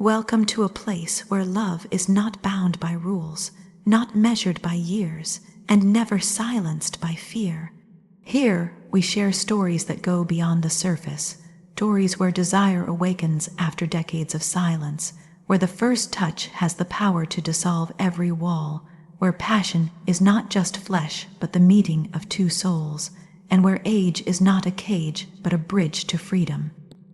Welcome to a place where love is not bound by rules, not measured by years, and never silenced by fear. Here, we share stories that go beyond the surface, stories where desire awakens after decades of silence, where the first touch has the power to dissolve every wall, where passion is not just flesh but the meeting of two souls, and where age is not a cage but a bridge to freedom.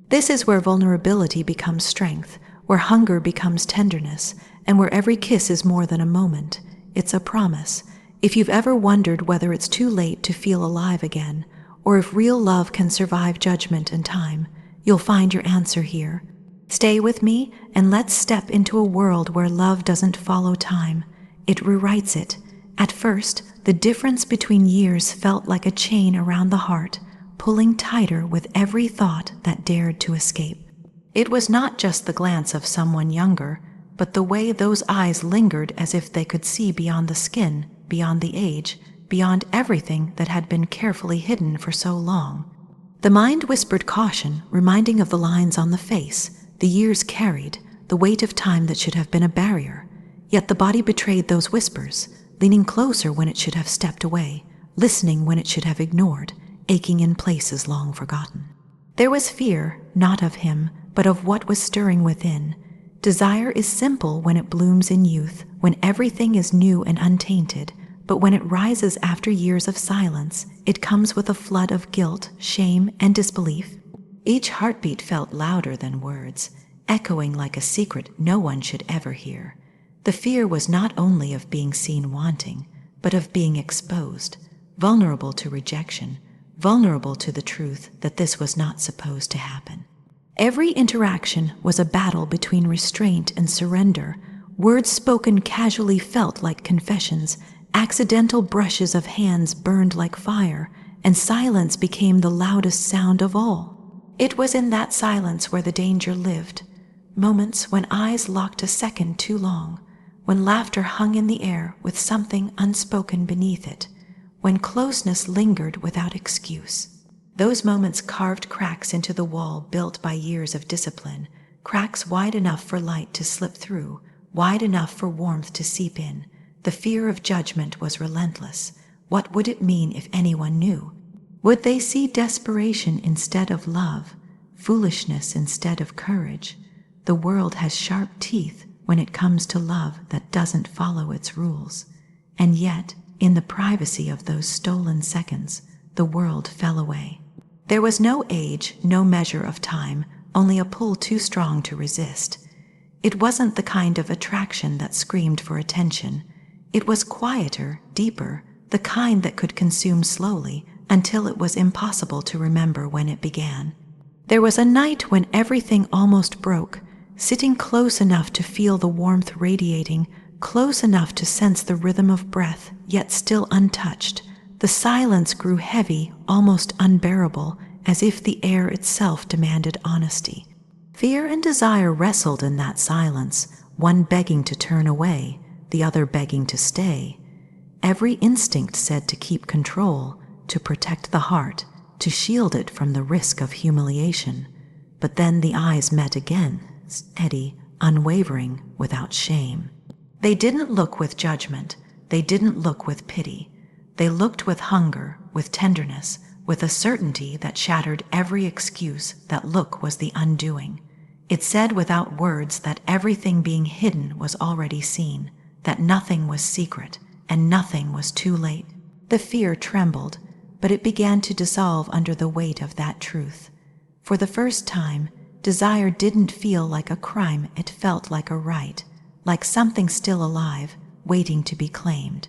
This is where vulnerability becomes strength, where hunger becomes tenderness, and where every kiss is more than a moment. It's a promise. If you've ever wondered whether it's too late to feel alive again, or if real love can survive judgment and time, you'll find your answer here. Stay with me, and let's step into a world where love doesn't follow time. It rewrites it. At first, the difference between years felt like a chain around the heart, pulling tighter with every thought that dared to escape. It was not just the glance of someone younger, but the way those eyes lingered as if they could see beyond the skin, beyond the age, beyond everything that had been carefully hidden for so long. The mind whispered caution, reminding of the lines on the face, the years carried, the weight of time that should have been a barrier. Yet the body betrayed those whispers, leaning closer when it should have stepped away, listening when it should have ignored, aching in places long forgotten. There was fear, not of him, but of what was stirring within. Desire is simple when it blooms in youth, when everything is new and untainted, but when it rises after years of silence, it comes with a flood of guilt, shame, and disbelief. Each heartbeat felt louder than words, echoing like a secret no one should ever hear. The fear was not only of being seen wanting, but of being exposed, vulnerable to rejection, vulnerable to the truth that this was not supposed to happen. Every interaction was a battle between restraint and surrender. Words spoken casually felt like confessions, accidental brushes of hands burned like fire, and silence became the loudest sound of all. It was in that silence where the danger lived, moments when eyes locked a second too long, when laughter hung in the air with something unspoken beneath it, when closeness lingered without excuse. Those moments carved cracks into the wall built by years of discipline, cracks wide enough for light to slip through, wide enough for warmth to seep in. The fear of judgment was relentless. What would it mean if anyone knew? Would they see desperation instead of love, foolishness instead of courage? The world has sharp teeth when it comes to love that doesn't follow its rules. And yet, in the privacy of those stolen seconds, the world fell away. There was no age, no measure of time, only a pull too strong to resist. It wasn't the kind of attraction that screamed for attention. It was quieter, deeper, the kind that could consume slowly until it was impossible to remember when it began. There was a night when everything almost broke, sitting close enough to feel the warmth radiating, close enough to sense the rhythm of breath, yet still untouched. The silence grew heavy, almost unbearable, as if the air itself demanded honesty. Fear and desire wrestled in that silence, one begging to turn away, the other begging to stay. Every instinct said to keep control, to protect the heart, to shield it from the risk of humiliation. But then the eyes met again, steady, unwavering, without shame. They didn't look with judgment. They didn't look with pity. They looked with hunger, with tenderness, with a certainty that shattered every excuse. That look was the undoing. It said without words that everything being hidden was already seen, that nothing was secret, and nothing was too late. The fear trembled, but it began to dissolve under the weight of that truth. For the first time, desire didn't feel like a crime, it felt like a right, like something still alive, waiting to be claimed.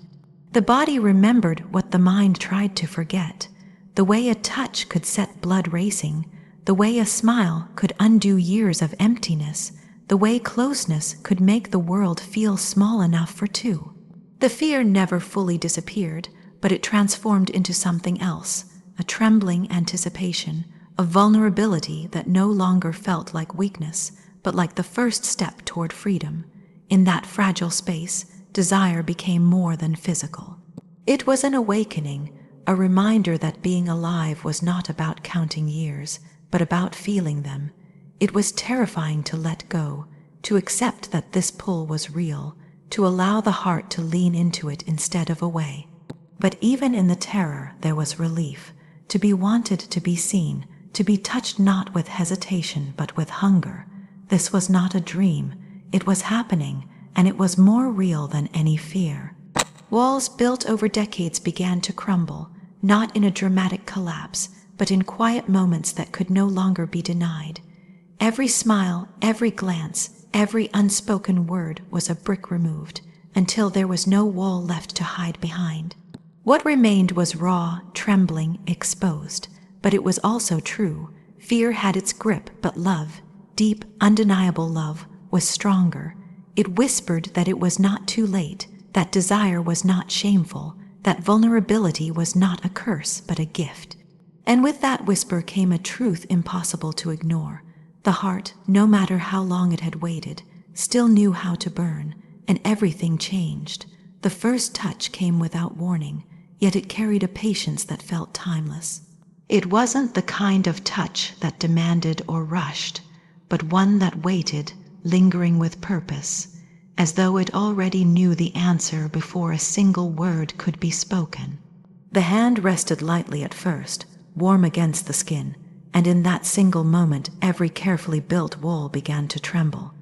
The body remembered what the mind tried to forget, the way a touch could set blood racing, the way a smile could undo years of emptiness, the way closeness could make the world feel small enough for two. The fear never fully disappeared, but it transformed into something else, a trembling anticipation, a vulnerability that no longer felt like weakness, but like the first step toward freedom. In that fragile space, desire became more than physical. It was an awakening, a reminder that being alive was not about counting years, but about feeling them. It was terrifying to let go, to accept that this pull was real, to allow the heart to lean into it instead of away. But even in the terror there was relief, to be wanted, to be seen, to be touched not with hesitation but with hunger. This was not a dream, it was happening, and it was more real than any fear. Walls built over decades began to crumble, not in a dramatic collapse, but in quiet moments that could no longer be denied. Every smile, every glance, every unspoken word was a brick removed, until there was no wall left to hide behind. What remained was raw, trembling, exposed, but it was also true. Fear had its grip, but love, deep, undeniable love, was stronger. It whispered that it was not too late, that desire was not shameful, that vulnerability was not a curse but a gift. And with that whisper came a truth impossible to ignore. The heart, no matter how long it had waited, still knew how to burn, and everything changed. The first touch came without warning, yet it carried a patience that felt timeless. It wasn't the kind of touch that demanded or rushed, but one that waited, lingering with purpose, as though it already knew the answer before a single word could be spoken. The hand rested lightly at first, warm against the skin, and in that single moment every carefully built wall began to tremble.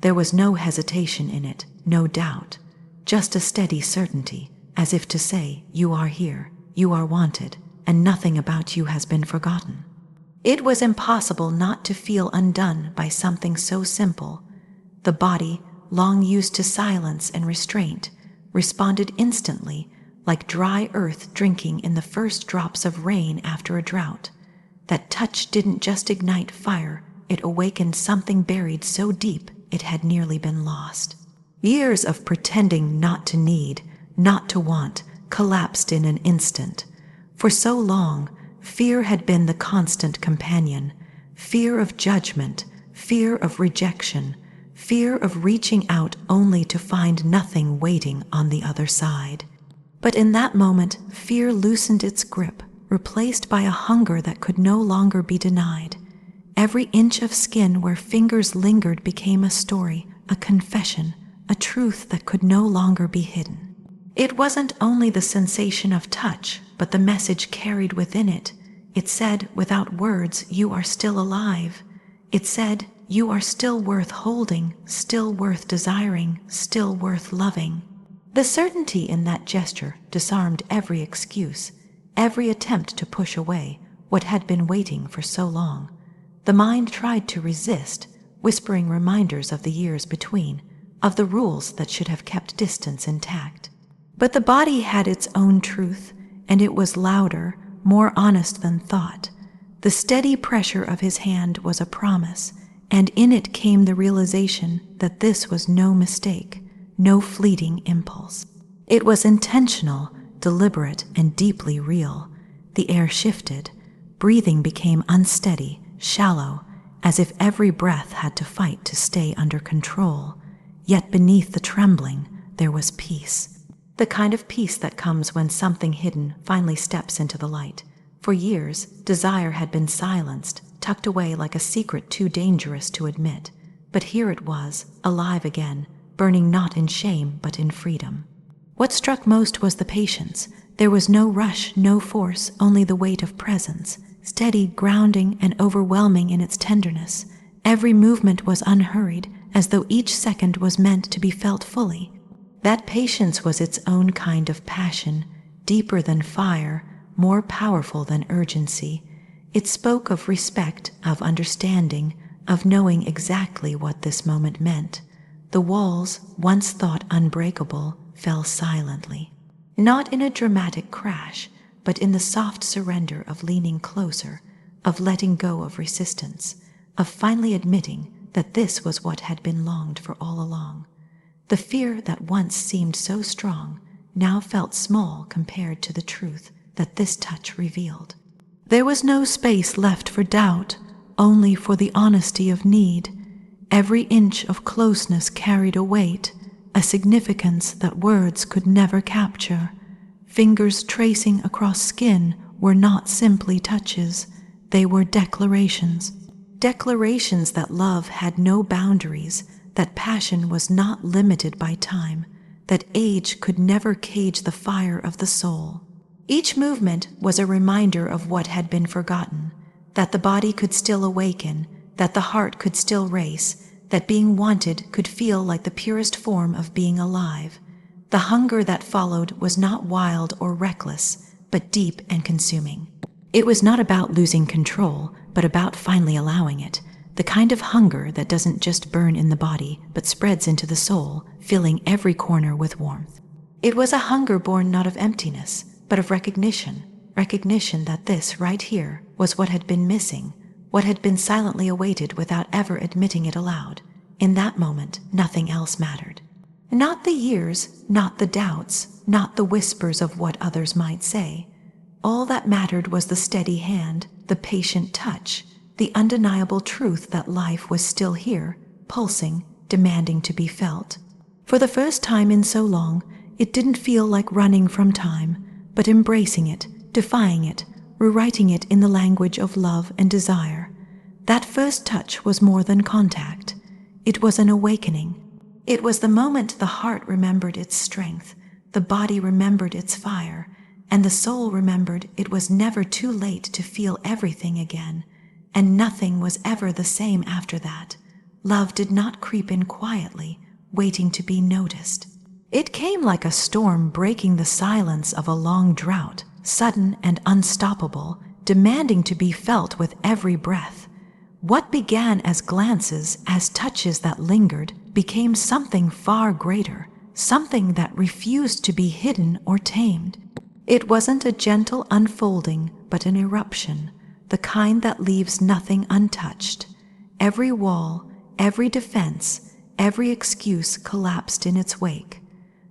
There was no hesitation in it, no doubt, just a steady certainty, as if to say, "You are here, you are wanted, and nothing about you has been forgotten." It was impossible not to feel undone by something so simple. The body, long used to silence and restraint, responded instantly, like dry earth drinking in the first drops of rain after a drought. That touch didn't just ignite fire, it awakened something buried so deep it had nearly been lost. Years of pretending not to need, not to want, collapsed in an instant. For so long, fear had been the constant companion, fear of judgment, fear of rejection, fear of reaching out only to find nothing waiting on the other side. But in that moment, fear loosened its grip, replaced by a hunger that could no longer be denied. Every inch of skin where fingers lingered became a story, a confession, a truth that could no longer be hidden. It wasn't only the sensation of touch, but the message carried within it. It said, without words, "You are still alive." It said, "You are still worth holding, still worth desiring, still worth loving." The certainty in that gesture disarmed every excuse, every attempt to push away what had been waiting for so long. The mind tried to resist, whispering reminders of the years between, of the rules that should have kept distance intact. But the body had its own truth, and it was louder, more honest than thought. The steady pressure of his hand was a promise, and in it came the realization that this was no mistake, no fleeting impulse. It was intentional, deliberate, and deeply real. The air shifted. Breathing became unsteady, shallow, as if every breath had to fight to stay under control. Yet beneath the trembling, there was peace. The kind of peace that comes when something hidden finally steps into the light. For years, desire had been silenced, tucked away like a secret too dangerous to admit. But here it was, alive again, burning not in shame but in freedom. What struck most was the patience. There was no rush, no force, only the weight of presence, steady, grounding, and overwhelming in its tenderness. Every movement was unhurried, as though each second was meant to be felt fully. That patience was its own kind of passion, deeper than fire, more powerful than urgency. It spoke of respect, of understanding, of knowing exactly what this moment meant. The walls, once thought unbreakable, fell silently. Not in a dramatic crash, but in the soft surrender of leaning closer, of letting go of resistance, of finally admitting that this was what had been longed for all along. The fear that once seemed so strong now felt small compared to the truth that this touch revealed. There was no space left for doubt, only for the honesty of need. Every inch of closeness carried a weight, a significance that words could never capture. Fingers tracing across skin were not simply touches, they were declarations. Declarations that love had no boundaries, that passion was not limited by time, that age could never cage the fire of the soul. Each movement was a reminder of what had been forgotten, that the body could still awaken, that the heart could still race, that being wanted could feel like the purest form of being alive. The hunger that followed was not wild or reckless, but deep and consuming. It was not about losing control, but about finally allowing it, the kind of hunger that doesn't just burn in the body, but spreads into the soul, filling every corner with warmth. It was a hunger born not of emptiness, but of recognition that this right here was what had been missing, what had been silently awaited without ever admitting it aloud. In that moment, nothing else mattered. Not the years, not the doubts, not the whispers of what others might say. All that mattered was the steady hand, the patient touch, the undeniable truth that life was still here, pulsing, demanding to be felt. For the first time in so long, it didn't feel like running from time, but embracing it, defying it, rewriting it in the language of love and desire. That first touch was more than contact. It was an awakening. It was the moment the heart remembered its strength, the body remembered its fire, and the soul remembered it was never too late to feel everything again, and nothing was ever the same after that. Love did not creep in quietly, waiting to be noticed. It came like a storm breaking the silence of a long drought, sudden and unstoppable, demanding to be felt with every breath. What began as glances, as touches that lingered, became something far greater, something that refused to be hidden or tamed. It wasn't a gentle unfolding, but an eruption, the kind that leaves nothing untouched. Every wall, every defense, every excuse collapsed in its wake.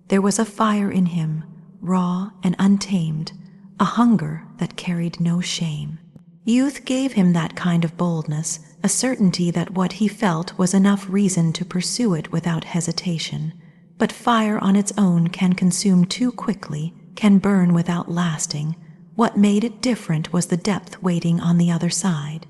There was a fire in him, raw and untamed, a hunger that carried no shame. Youth gave him that kind of boldness, a certainty that what he felt was enough reason to pursue it without hesitation. But fire on its own can consume too quickly, can burn without lasting. What made it different was the depth waiting on the other side.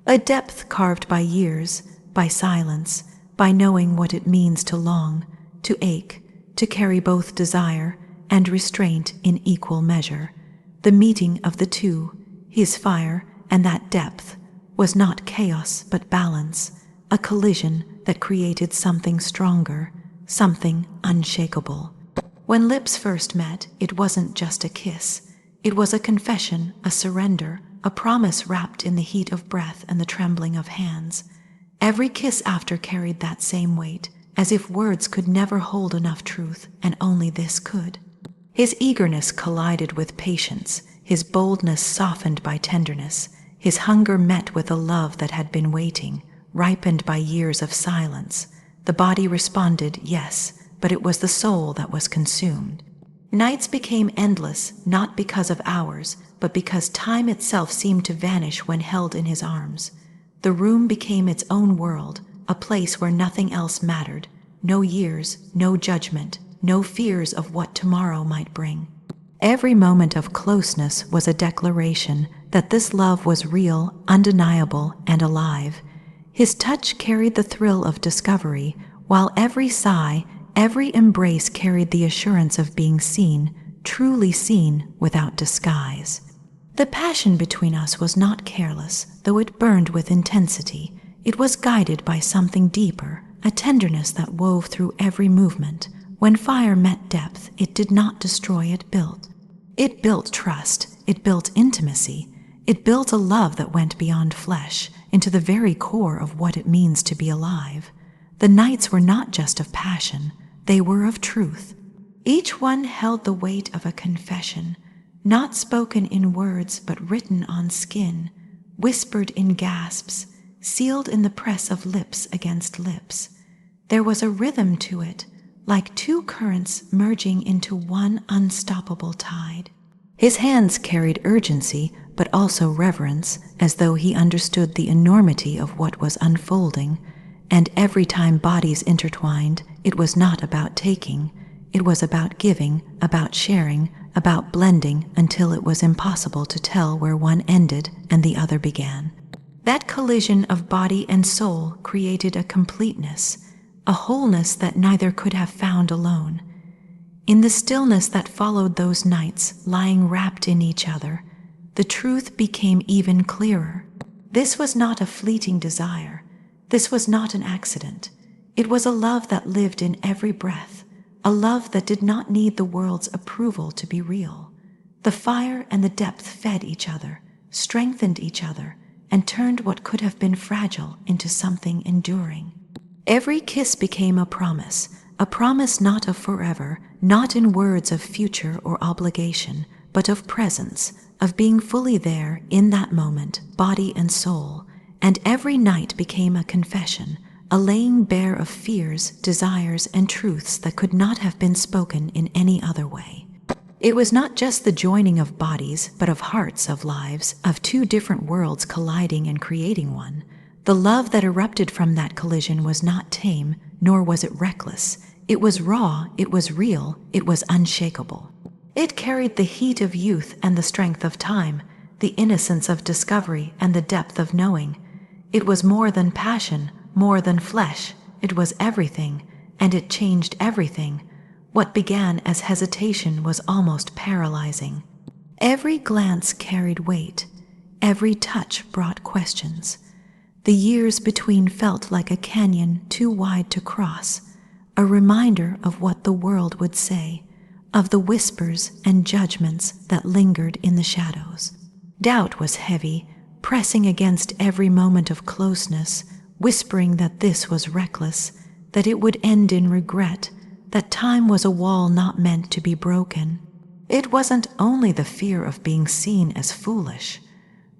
A depth carved by years, by silence, by knowing what it means to long, to ache, to carry both desire and restraint in equal measure. The meeting of the two, his fire and that depth, was not chaos but balance, a collision that created something stronger, something unshakable. When lips first met, it wasn't just a kiss. It was a confession, a surrender, a promise wrapped in the heat of breath and the trembling of hands. Every kiss after carried that same weight, as if words could never hold enough truth, and only this could. His eagerness collided with patience, his boldness softened by tenderness, his hunger met with a love that had been waiting, ripened by years of silence. The body responded, yes, but it was the soul that was consumed. Nights became endless, not because of hours, but because time itself seemed to vanish when held in his arms. The room became its own world, a place where nothing else mattered, no years, no judgment, no fears of what tomorrow might bring. Every moment of closeness was a declaration that this love was real, undeniable, and alive. His touch carried the thrill of discovery, while every sigh, every embrace carried the assurance of being seen, truly seen without disguise. The passion between us was not careless, though it burned with intensity. It was guided by something deeper, a tenderness that wove through every movement. When fire met depth, it did not destroy, it built. It built trust, it built intimacy, it built a love that went beyond flesh, into the very core of what it means to be alive. The nights were not just of passion, they were of truth. Each one held the weight of a confession, not spoken in words but written on skin, whispered in gasps, sealed in the press of lips against lips. There was a rhythm to it, like two currents merging into one unstoppable tide. His hands carried urgency, but also reverence, as though he understood the enormity of what was unfolding. And every time bodies intertwined, it was not about taking, it was about giving, about sharing, about blending until it was impossible to tell where one ended and the other began. That collision of body and soul created a completeness, a wholeness that neither could have found alone. In the stillness that followed those nights, lying wrapped in each other, the truth became even clearer. This was not a fleeting desire. This was not an accident. It was a love that lived in every breath, a love that did not need the world's approval to be real. The fire and the depth fed each other, strengthened each other, and turned what could have been fragile into something enduring. Every kiss became a promise not of forever, not in words of future or obligation, but of presence, of being fully there in that moment, body and soul. And every night became a confession, a laying bare of fears, desires, and truths that could not have been spoken in any other way. It was not just the joining of bodies, but of hearts, of lives, of two different worlds colliding and creating one. The love that erupted from that collision was not tame, nor was it reckless. It was raw, it was real, it was unshakable. It carried the heat of youth and the strength of time, the innocence of discovery and the depth of knowing. It was more than passion, more than flesh. It was everything, and it changed everything. What began as hesitation was almost paralyzing. Every glance carried weight. Every touch brought questions. The years between felt like a canyon too wide to cross, a reminder of what the world would say, of the whispers and judgments that lingered in the shadows. Doubt was heavy, pressing against every moment of closeness, whispering that this was reckless, that it would end in regret, that time was a wall not meant to be broken. It wasn't only the fear of being seen as foolish,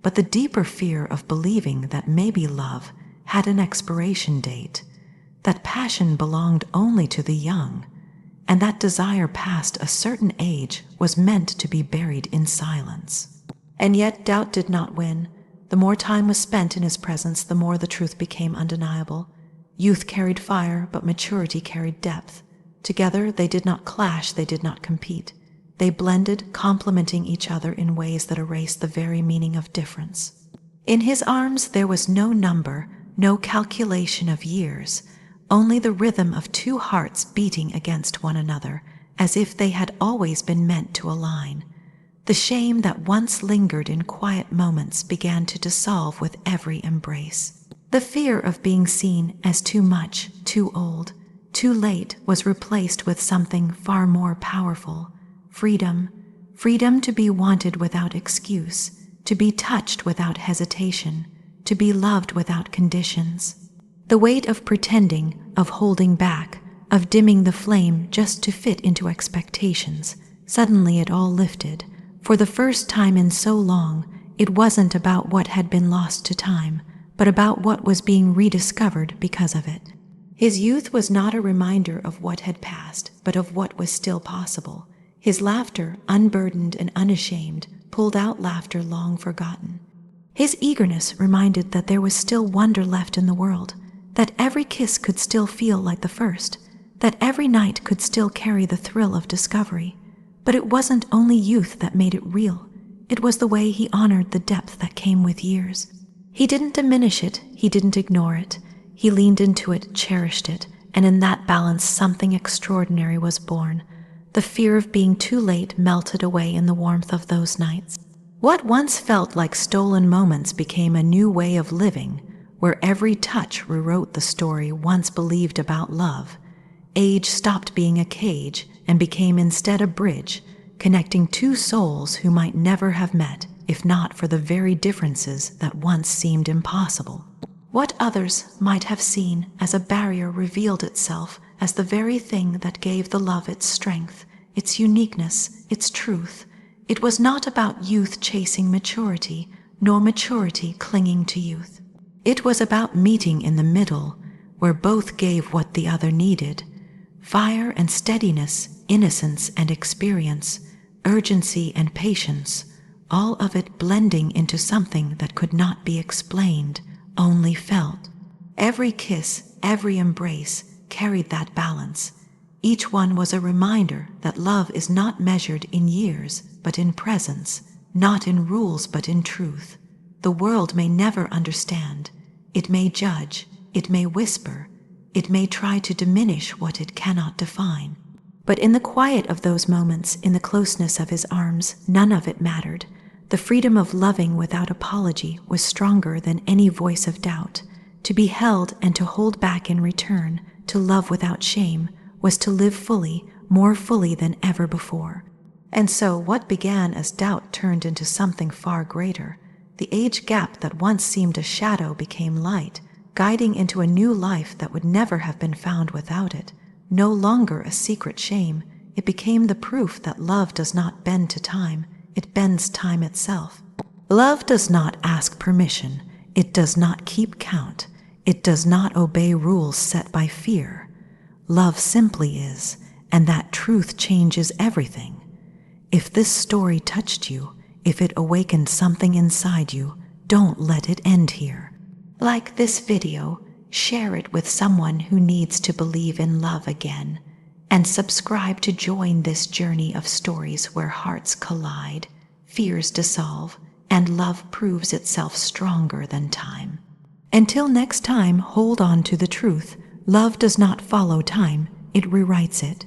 but the deeper fear of believing that maybe love had an expiration date, that passion belonged only to the young, and that desire past a certain age was meant to be buried in silence. And yet doubt did not win. The more time was spent in his presence, the more the truth became undeniable. Youth carried fire, but maturity carried depth. Together they did not clash, they did not compete. They blended, complementing each other in ways that erased the very meaning of difference. In his arms there was no number, no calculation of years, only the rhythm of two hearts beating against one another, as if they had always been meant to align. The shame that once lingered in quiet moments began to dissolve with every embrace. The fear of being seen as too much, too old, too late was replaced with something far more powerful. Freedom. Freedom to be wanted without excuse, to be touched without hesitation, to be loved without conditions. The weight of pretending, of holding back, of dimming the flame just to fit into expectations, suddenly it all lifted. For the first time in so long, it wasn't about what had been lost to time, but about what was being rediscovered because of it. His youth was not a reminder of what had passed, but of what was still possible. His laughter, unburdened and unashamed, pulled out laughter long forgotten. His eagerness reminded that there was still wonder left in the world, that every kiss could still feel like the first, that every night could still carry the thrill of discovery. But it wasn't only youth that made it real. It was the way he honored the depth that came with years. He didn't diminish it, he didn't ignore it. He leaned into it, cherished it, and in that balance something extraordinary was born. The fear of being too late melted away in the warmth of those nights. What once felt like stolen moments became a new way of living, where every touch rewrote the story once believed about love. Age stopped being a cage and became instead a bridge, connecting two souls who might never have met if not for the very differences that once seemed impossible. What others might have seen as a barrier revealed itself as the very thing that gave the love its strength, its uniqueness, its truth. It was not about youth chasing maturity, nor maturity clinging to youth. It was about meeting in the middle, where both gave what the other needed. Fire and steadiness, innocence and experience, urgency and patience, all of it blending into something that could not be explained, only felt. Every kiss, every embrace carried that balance. Each one was a reminder that love is not measured in years, but in presence, not in rules, but in truth. The world may never understand. It may judge, it may whisper, It may try to diminish what it cannot define. But in the quiet of those moments, in the closeness of his arms, none of it mattered. The freedom of loving without apology was stronger than any voice of doubt. To be held and to hold back in return, to love without shame, was to live fully, more fully than ever before. And so what began as doubt turned into something far greater. The age gap that once seemed a shadow became light, guiding into a new life that would never have been found without it. No longer a secret shame, it became the proof that love does not bend to time, it bends time itself. Love does not ask permission, it does not keep count, it does not obey rules set by fear. Love simply is, and that truth changes everything. If this story touched you, if it awakened something inside you, don't let it end here. Like this video, share it with someone who needs to believe in love again, and subscribe to join this journey of stories where hearts collide, fears dissolve, and love proves itself stronger than time. Until next time, hold on to the truth. Love does not follow time, it rewrites it.